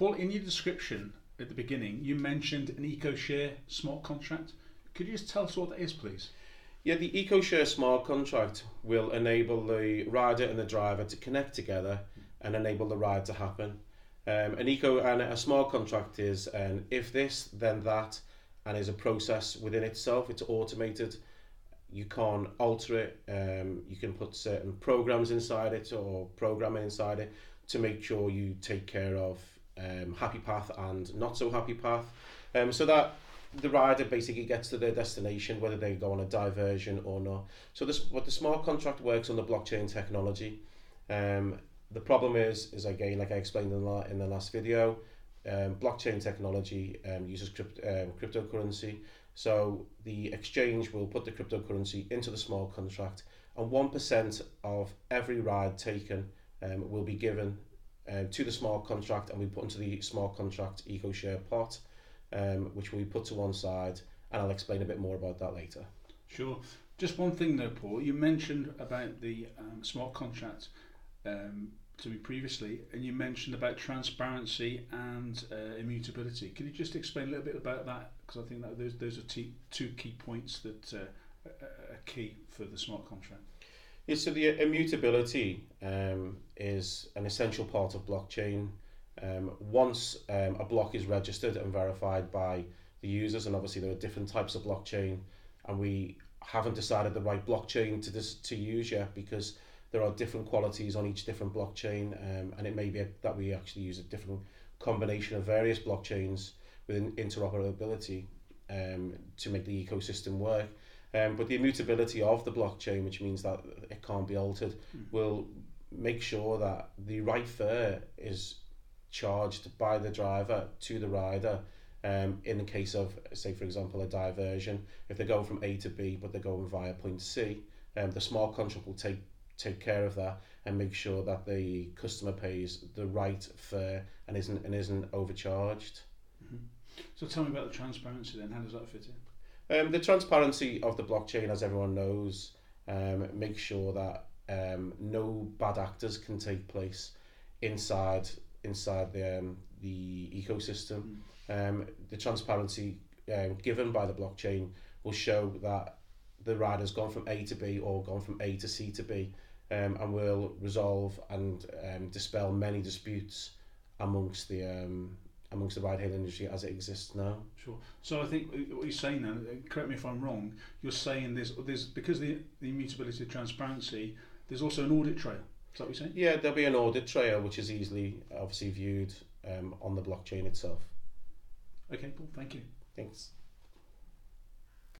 Paul, in your description at the beginning, you mentioned an Ecoshare Smart Contract. Could you just tell us what that is, please? Yeah, the Ecoshare Smart Contract will enable the rider and the driver to connect together and enable the ride to happen. A smart contract is an if this, then that, and is a process within itself. It's automated. You can't alter it. You can put certain programs inside it or programming inside it to make sure you take care of happy path and not so happy path, so that the rider basically gets to their destination whether they go on a diversion or not. So what the smart contract works on the blockchain technology. The problem is again, like I explained in the last video, blockchain technology uses cryptocurrency. So the exchange will put the cryptocurrency into the smart contract, and 1% of every ride taken will be given to the smart contract, and we put into the smart contract Ecoshare pot, which we put to one side, and I'll explain a bit more about that later. Sure. Just one thing though, Paul, you mentioned about the smart contract to me previously, and you mentioned about transparency and immutability. Can you just explain a little bit about that? Because I think that those are two key points that are key for the smart contract. Yeah, so the immutability is an essential part of blockchain. Once a block is registered and verified by the users, and obviously there are different types of blockchain, and we haven't decided the right blockchain to use yet, because there are different qualities on each different blockchain, and it may be that we actually use a different combination of various blockchains with interoperability to make the ecosystem work. But the immutability of the blockchain, which means that it can't be altered, will make sure that the right fare is charged by the driver to the rider in the case of, say for example, a diversion. If they go from A to B but they're going via point C, the smart contract will take care of that and make sure that the customer pays the right fare and isn't overcharged. Mm-hmm. So tell me about the transparency then. How does that fit in? The transparency of the blockchain, as everyone knows, makes sure that no bad actors can take place inside the ecosystem. The transparency given by the blockchain will show that the rider's gone from A to B or gone from A to C to B, and will resolve and dispel many disputes amongst the ride-hailing industry as it exists now. Sure. So I think what you're saying now, correct me if I'm wrong, you're saying there's because the immutability of transparency, there's also an audit trail. Is that what you're saying? Yeah, there'll be an audit trail which is easily obviously viewed on the blockchain itself. Okay, Paul, thank you. Thanks.